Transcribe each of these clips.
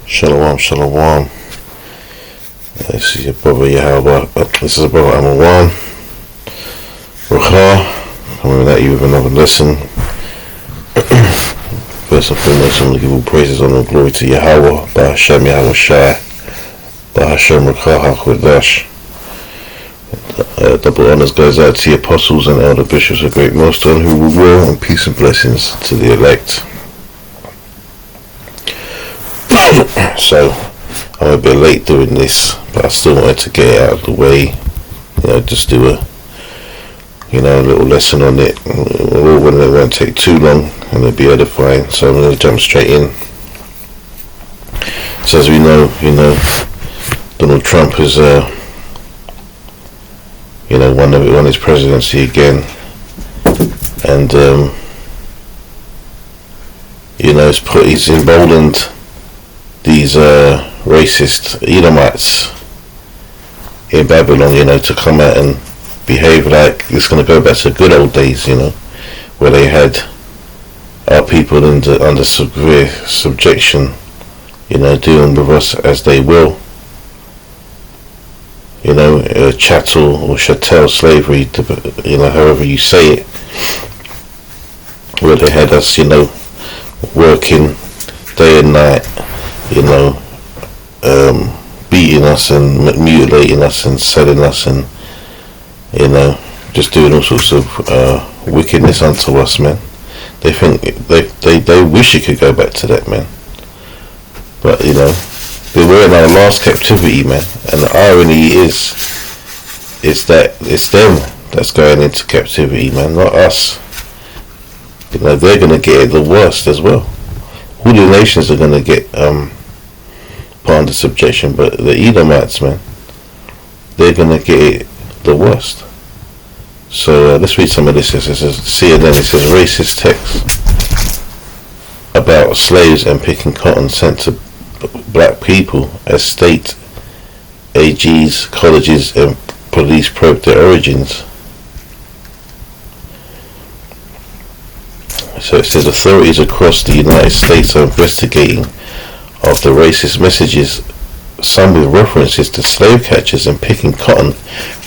Shalom, shalom. This is your brother Yahweh. This is a brother Amawan. Ruchah. Coming at you with another lesson. First and foremost, I'm going to give all praises, honor, and glory to Yahweh. By Hashem Yahweh Shai. By Hashem Ruchah HaKodesh. Double honors goes out to the apostles and elder bishops of Great Millstone who will will, and peace and blessings to the elect. So, I'm a bit late doing this, but I still wanted to get it out of the way, just do a little lesson on it. When it won't take too long and it'll be edifying, so I'm going to jump straight in. So as we know, Donald Trump has, won his presidency again, and, he's emboldened these racist Edomites in Babylon, to come out and behave like it's going to go back to the good old days, where they had our people under severe subjection, dealing with us as they will, chattel or chattel slavery, however you say it, where they had us, working day and night, beating us and mutilating us and selling us and, just doing all sorts of wickedness unto us, man. They think, they wish it could go back to that, man. But, we're in our last captivity, man. And the irony is that it's them that's going into captivity, man, not us. They're going to get it the worst as well. All the nations are going to get put under subjection, but the Edomites, man, they're going to get it the worst. So let's read some of this. It says CNN, it says racist text about slaves and picking cotton sent to black people as state AGs, colleges and police probe their origins. So it says authorities across the United States are investigating after racist messages, some with references to slave catchers and picking cotton,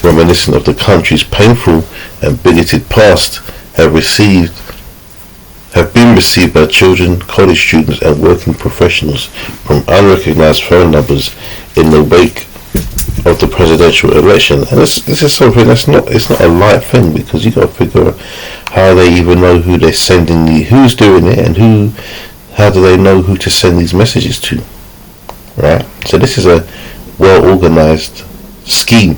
reminiscent of the country's painful and bigoted past, have been received by children, college students and working professionals from unrecognized phone numbers in the wake of the presidential election. And this is something it's not a light thing, because you got to figure out how they even know who they're sending who's doing it, and how do they know who to send these messages to, right? So this is a well organized scheme,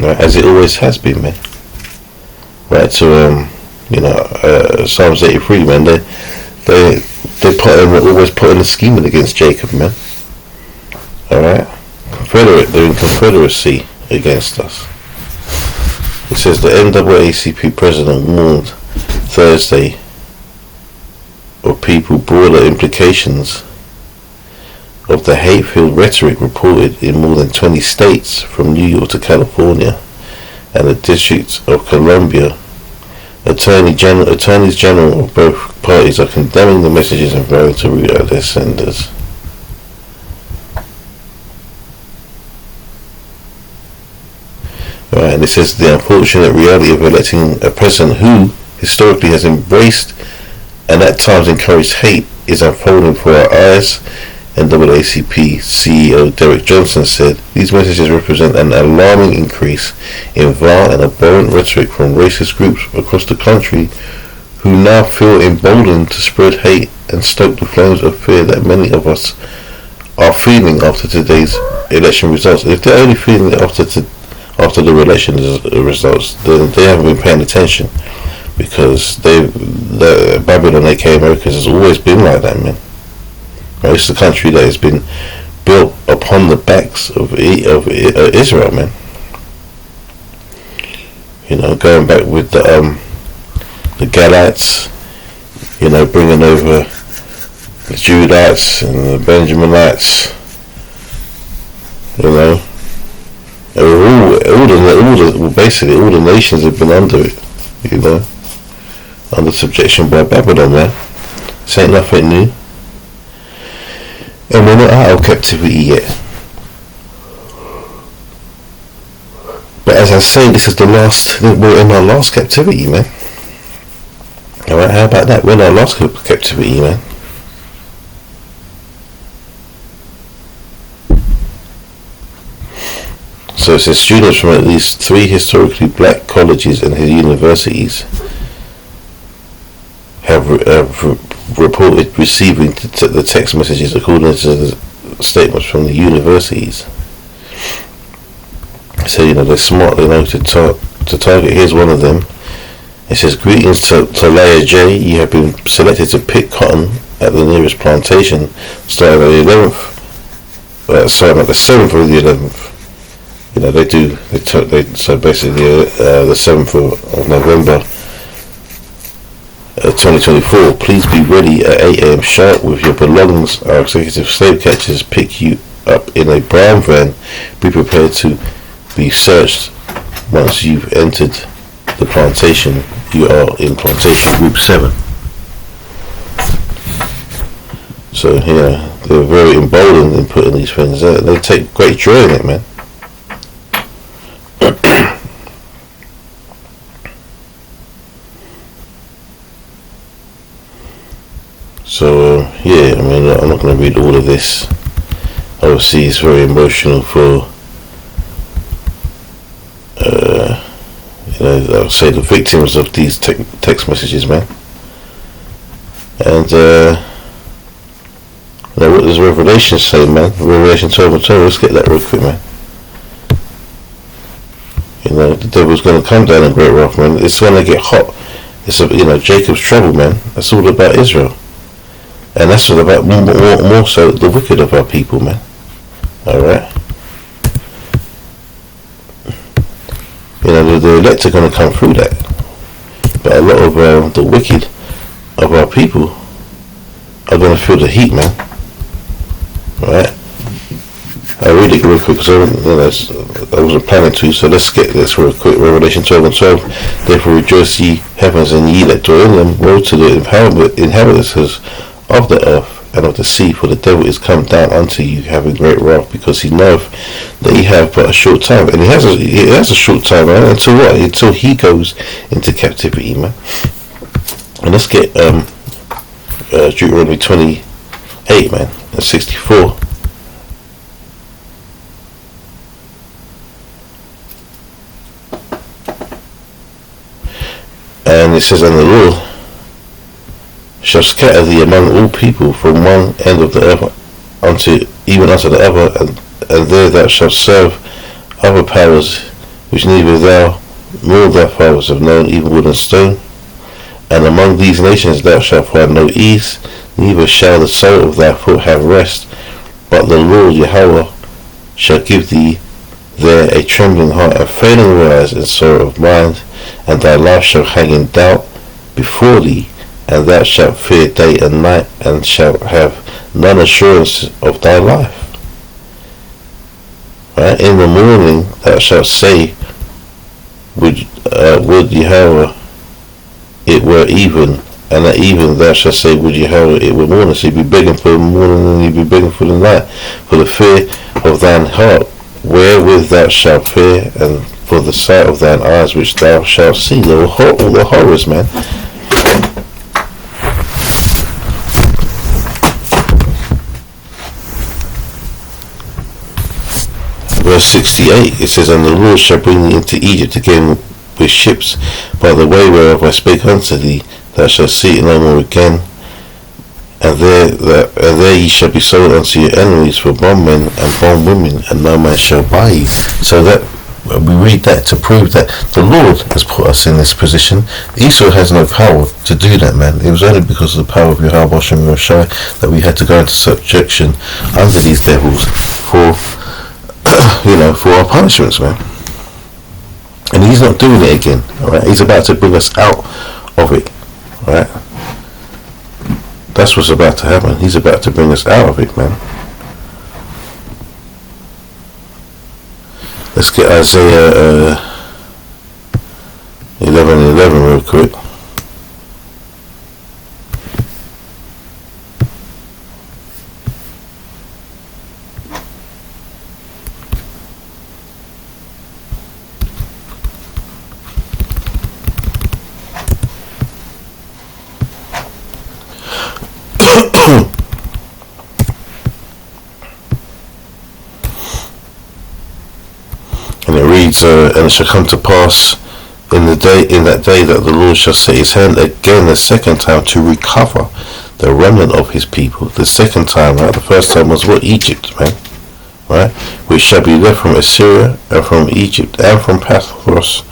right, as it always has been, man. Right, so Psalms 83, man, they're always putting a scheming against Jacob, man. Alright? They're in confederacy against us. It says the NAACP president warned Thursday of people broader implications of the hate-filled rhetoric reported in more than 20 states, from New York to California and the District of Columbia. Attorneys General of both parties are condemning the messages and vowing to root out their senders. Right, and it says the unfortunate reality of electing a president who historically has embraced and at times encouraged hate is unfolding for our eyes. NAACP CEO Derek Johnson said these messages represent an alarming increase in vile and abhorrent rhetoric from racist groups across the country who now feel emboldened to spread hate and stoke the flames of fear that many of us are feeling after today's election results. If they're only feeling it after the election results, then they haven't been paying attention, because the Babylon, aka Americas, has always been like that, man. It's the country that has been built upon the backs of Israel, man. Going back with the Gadites, bringing over the Judites and the Benjaminites, basically all the nations have been under it, under subjection by Babylon, man. This ain't nothing new. And we're not out of captivity yet. But as I say, this is we're in our last captivity, man. Alright, how about that? We're in our last captivity, man. So it says students from at least 3 historically black colleges and universities have reported receiving the text messages according to the statements from the universities. So, they're smart, they know to target. Here's one of them. It says, greetings to Leia J. You have been selected to pick cotton at the nearest plantation, starting at the 7th of the 11th. So basically, the 7th of November 2024. Please be ready at 8 a.m. sharp with your belongings. Our executive slave catchers pick you up in a brown van. Be prepared to be searched once you've entered the plantation. You are in plantation group 7. So they're very emboldened in putting these things out. They take great joy in it, man. So I'm not going to read all of this. Obviously, it's very emotional for I'll say the victims of these text messages, man. And what does Revelation say, man? Revelation 12:12. Let's get that real quick, man. The devil's going to come down in great wrath, man. It's when they get hot. It's Jacob's trouble, man. That's all about Israel, and that's all about more so the wicked of our people, man. All right. The elect are going to come through that, but a lot of the wicked of our people are going to feel the heat, man. Right? I'll read it real quick because I wasn't planning to, so let's get this real quick. Revelation 12:12. Therefore rejoice ye heavens and ye that dwell in them. Woe to the inhabitants of the earth and of the sea, for the devil is come down unto you, having great wrath, because he knoweth that he have but a short time. And he has a short time, man, until what? Until he goes into captivity, man. And let's get Deuteronomy 28, man, and 64. And it says, and the Lord shall scatter thee among all people from one end of the earth even unto the other, and there thou shalt serve other powers which neither thou nor thy fathers have known, even wood and stone. And among these nations thou shalt find no ease, neither shall the sole of thy foot have rest, but the Lord Yahweh shall give thee there a trembling heart and failing eyes and sorrow of mind, and thy life shall hang in doubt before thee, and thou shalt fear day and night, and shalt have none assurance of thy life. Right? In the morning thou shalt say, would Yahweh it were even, and at even thou shalt say, would Yahweh it were morning. So you be begging for the morning, and you be begging for the night, for the fear of thine heart, wherewith thou shalt fear, and for the sight of thine eyes which thou shalt see. All the horrors, man. Verse 68, it says, and the Lord shall bring thee into Egypt again with ships, by the way whereof I spake unto thee, thou shalt see it no more again, and there ye shall be sold unto your enemies for bondmen and bondwomen, and no man shall buy you. So that we read that to prove that the Lord has put us in this position. Esau has no power to do that, man. It was only because of the power of Yahweh Shem Yoshai that we had to go into subjection under these devils for for our punishments, man. And he's not doing it again, alright? He's about to bring us out of it, alright? That's what's about to happen. He's about to bring us out of it, man. Let's get Isaiah 11:11 real quick. reads, and it shall come to pass in that day that the Lord shall set his hand again the second time to recover the remnant of his people. The second time, right? The first time was what? Egypt, man. Right? Which shall be left from Assyria, and from Egypt, and from Pathros,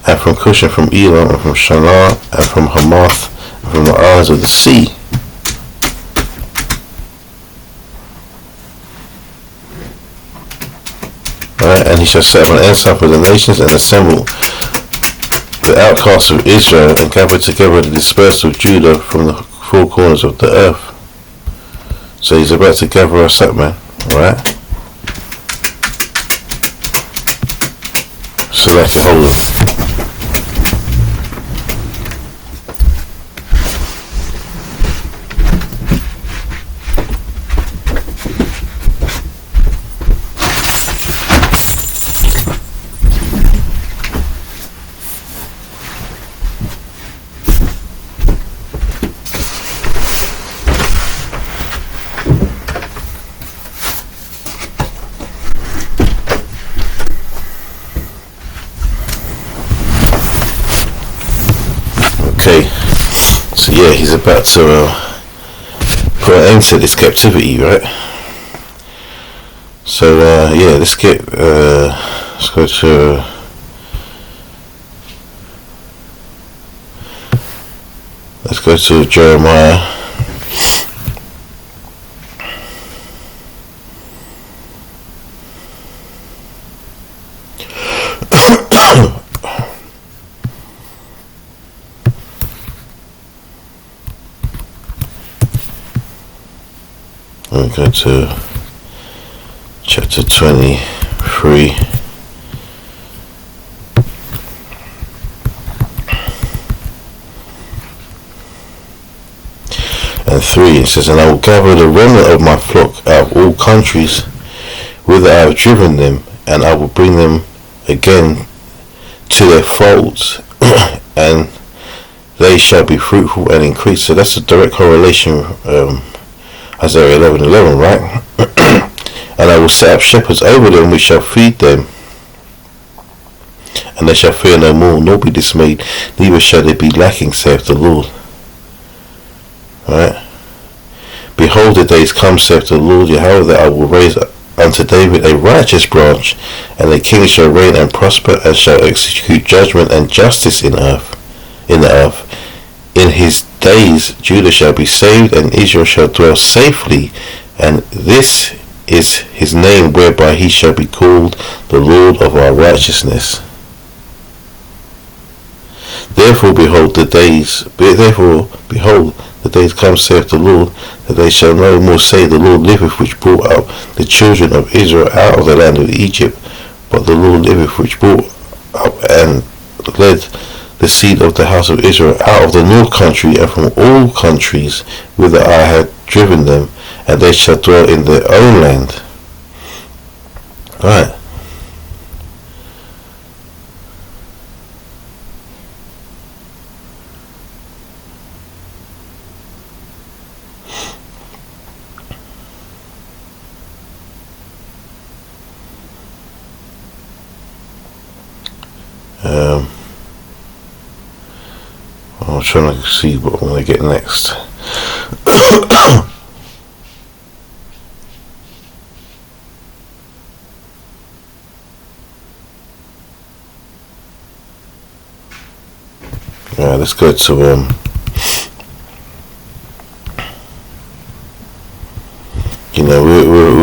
and from Cush, and from Elam, and from Shinar, and from Hamath, and from the isles of the sea. Right? And he shall set up an ensign for the nations, and assemble the outcasts of Israel, and gather together the dispersed of Judah from the four corners of the earth. So he's about to gather us up, man. Right? So that's it. Hold it. Okay, so yeah, he's about to put an end to this captivity, right? So yeah, let's go to Jeremiah. We go to chapter 23. And 3, it says, and I will gather the remnant of my flock out of all countries whither I have driven them, and I will bring them again to their folds, and they shall be fruitful and increase. So that's a direct correlation, Isaiah 11:11, right? And I will set up shepherds over them, which shall feed them, and they shall fear no more, nor be dismayed, neither shall they be lacking, saith the Lord. Right? Behold, the days come, saith the Lord Yahweh, that I will raise unto David a righteous branch, and the king shall reign and prosper, and shall execute judgment and justice in the earth. In his days Judah shall be saved, and Israel shall dwell safely, and this is his name whereby he shall be called the Lord of our righteousness. Therefore behold, the days come, saith the Lord, that they shall no more say, the Lord liveth, which brought up the children of Israel out of the land of Egypt, but the Lord liveth, which brought up and led the seed of the house of Israel out of the north country, and from all countries whither I had driven them, and they shall dwell in their own land. Right. I'm trying to see what I'm going to get next. Yeah, let's go to we're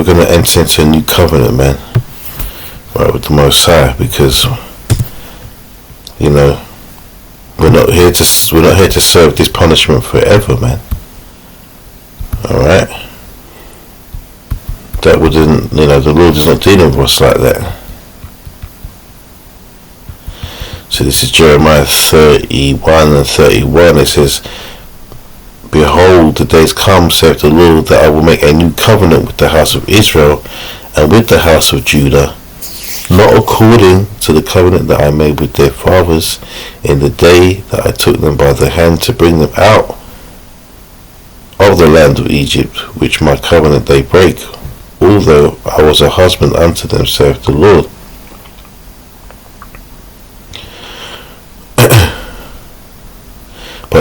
going to enter into a new covenant, man, right, with the Most High, because we're not here to serve this punishment forever, man. All right, that wouldn't, the Lord is not dealing with us like that. So this is Jeremiah 31 and 31. It says, behold, the days come, saith the Lord, that I will make a new covenant with the house of Israel and with the house of Judah, not according to the covenant that I made with their fathers in the day that I took them by the hand to bring them out of the land of Egypt, which my covenant they break, although I was a husband unto them, saith the Lord.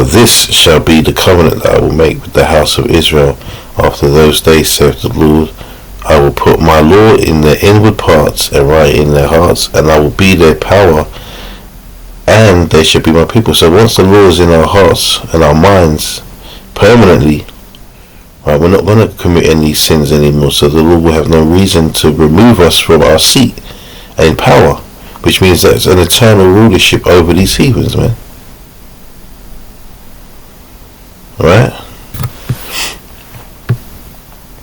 But this shall be the covenant that I will make with the house of Israel after those days, saith the Lord. I will put my law in their inward parts and write in their hearts, and I will be their power, and they shall be my people. So once the law is in our hearts and our minds permanently, right, we're not going to commit any sins anymore. So the Lord will have no reason to remove us from our seat in power, which means that it's an eternal rulership over these heathens, man. Right?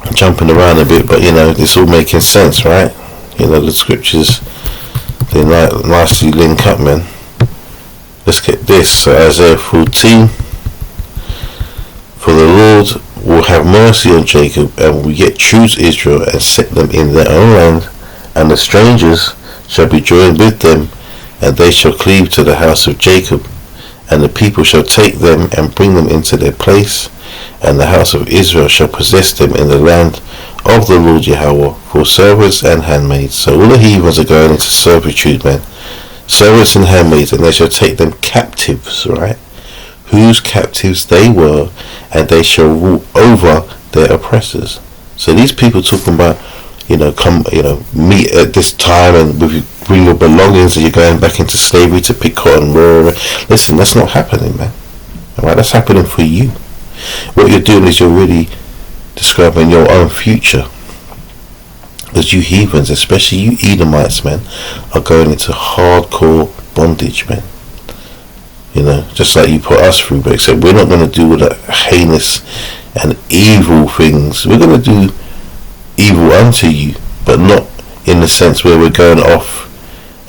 I'm jumping around a bit, but it's all making sense, right? The scriptures, they nicely link up, man. Let's get this. So Isaiah 14. For the Lord will have mercy on Jacob, and will yet choose Israel, and set them in their own land, and the strangers shall be joined with them, and they shall cleave to the house of Jacob, and the people shall take them and bring them into their place, and the house of Israel shall possess them in the land of the Lord Yahweh, for servants and handmaids. So all the heathens are going into servitude, man. Servants and handmaids, and they shall take them captives, right? Whose captives they were, and they shall rule over their oppressors. So these people talking about, meet at this time and bring your belongings, and you're going back into slavery to pick cotton. Listen, that's not happening, man. Alright, that's happening for you. What you're doing is you're really describing your own future. Because you heathens, especially you Edomites, man, are going into hardcore bondage, man. Just like you put us through, but except we're not going to do all the heinous and evil things. We're going to do evil unto you, but not in the sense where we're going off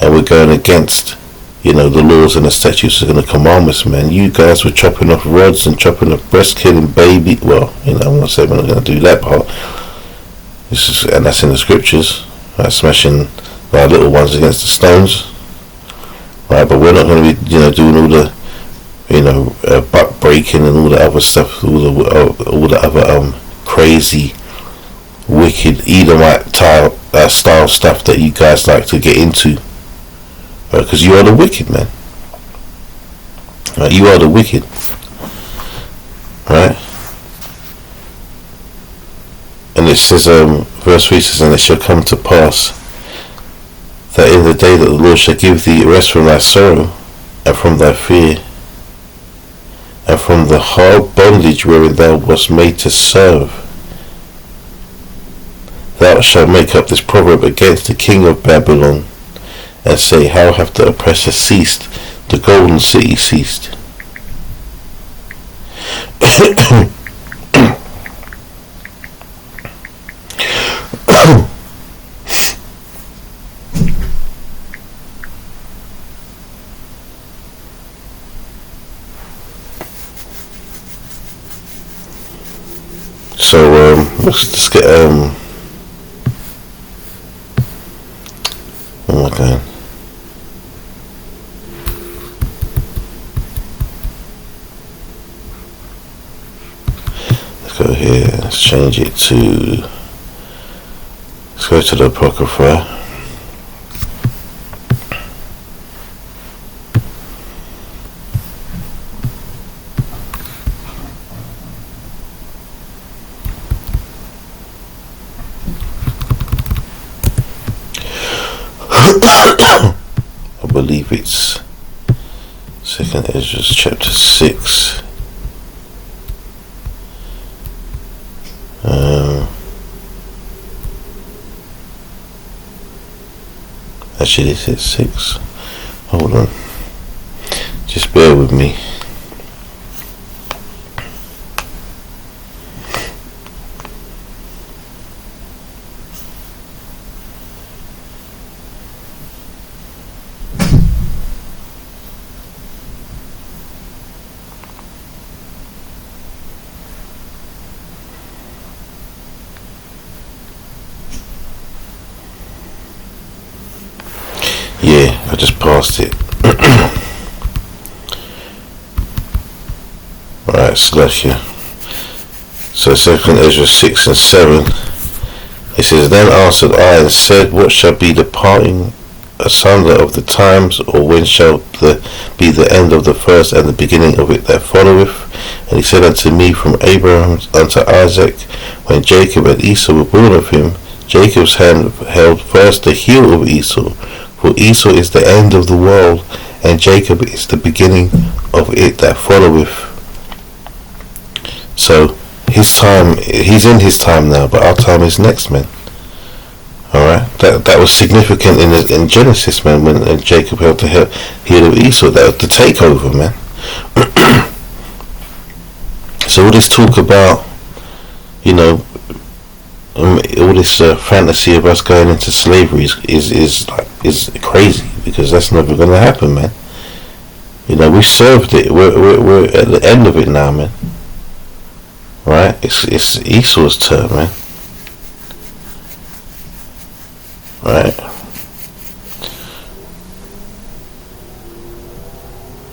and we're going against, the laws and the statutes and the commandments, man. You guys were chopping off rods and chopping off breast killing baby. Well, I'm not saying we're not going to do that part. And that's in the scriptures. Right, smashing our little ones against the stones. Right, but we're not going to be, doing all the, butt breaking and all the other stuff, all the other crazy, wicked Edomite style stuff that you guys like to get into. Because you are the wicked, man. Right, you are the wicked. Right? And it says, verse 3 says, and it shall come to pass that in the day that the Lord shall give thee rest from thy sorrow, and from thy fear, and from the hard bondage wherein thou wast made to serve, thou shalt make up this proverb against the king of Babylon, and say, how hath the oppressor ceased, the golden city ceased. So let's get oh my god. Let's go here, let's change it to, let's go to the Apocrypha. I believe it's 2nd Ezra chapter 6. Actually, this is 6. Hold on. Just bear with me. Yeah, I just passed it. Alright, slash here. So 2nd Ezra 6 and 7. It says, then answered I and said, what shall be the parting asunder of the times, or when shall be the end of the first and the beginning of it that followeth? And he said unto me, from Abraham unto Isaac, when Jacob and Esau were born of him, Jacob's hand held first the heel of Esau, for Esau is the end of the world, and Jacob is the beginning of it that followeth. So his time, he's in his time now, but our time is next, man. Alright, that was significant in Genesis, man, when Jacob held the heel of Esau. That was the takeover, man. So all this talk about, you know, all this fantasy of us going into slavery is crazy, because that's never going to happen, man. You know, we served it. We're at the end of it now, man. Right? It's Esau's turn, man. Right.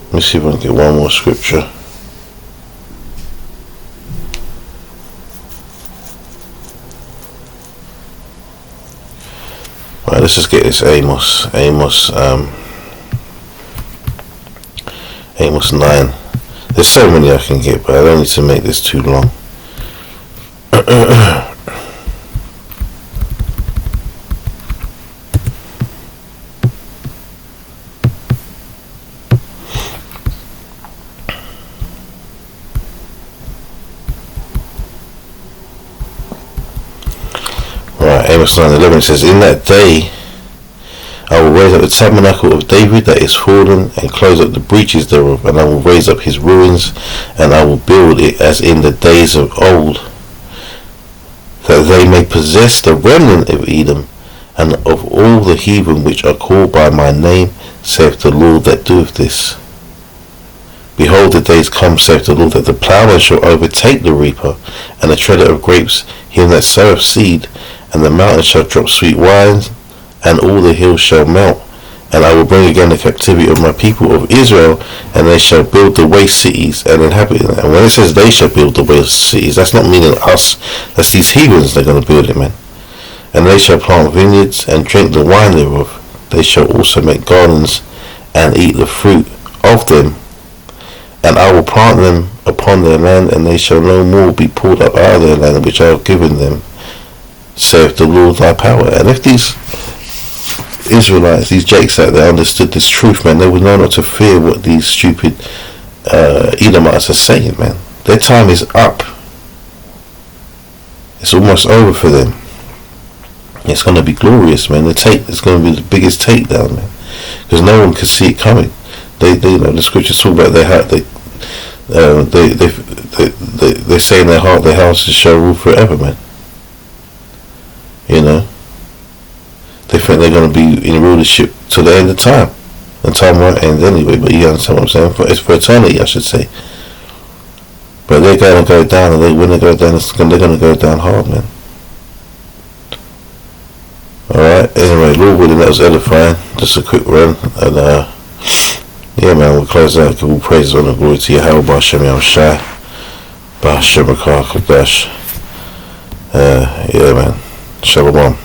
Let me see if I can get one more scripture. Right, let's just get this Amos 9. There's so many I can get, but I don't need to make this too long. Amos 9:11 says, in that day I will raise up the tabernacle of David that is fallen, and close up the breaches thereof, and I will raise up his ruins, and I will build it as in the days of old, that they may possess the remnant of Edom, and of all the heathen which are called by my name, saith the Lord that doeth this. Behold, the days come, saith the Lord, that the plowman shall overtake the reaper, and the treader of grapes him that soweth seed, and the mountains shall drop sweet wines, and all the hills shall melt. And I will bring again the captivity of my people of Israel, and they shall build the waste cities and inhabit them. And when it says they shall build the waste cities, that's not meaning us. That's these heathens that are going to build it, man. And they shall plant vineyards and drink the wine thereof. They shall also make gardens and eat the fruit of them. And I will plant them upon their land, and they shall no more be pulled up out of their land which I have given them, saith the Lord thy power. And if these Israelites, these Jakes out there, understood this truth, man, they would know not to fear what these stupid Edomites are saying, man. Their time is up. It's almost over for them. It's going to be glorious, man. It's going to be the biggest takedown, man, because no one can see it coming. They you know, the scriptures talk about their heart. They say in their heart, their houses shall rule forever, man. You know, they think they're going to be in rulership till the end of time, and time won't end anyway. But you understand what I'm saying? It's for eternity, I should say. But they're going to go down, and when they go down, they're going to go down hard, man. All right. Anyway, Lord willing, that was edifying. Just a quick run, and yeah, man, we'll close out. Give all praise, honor, glory to Yahweh, B'Hashem Yahushai, B'Hashem Rakah Kodash. Yeah, man. Shalom.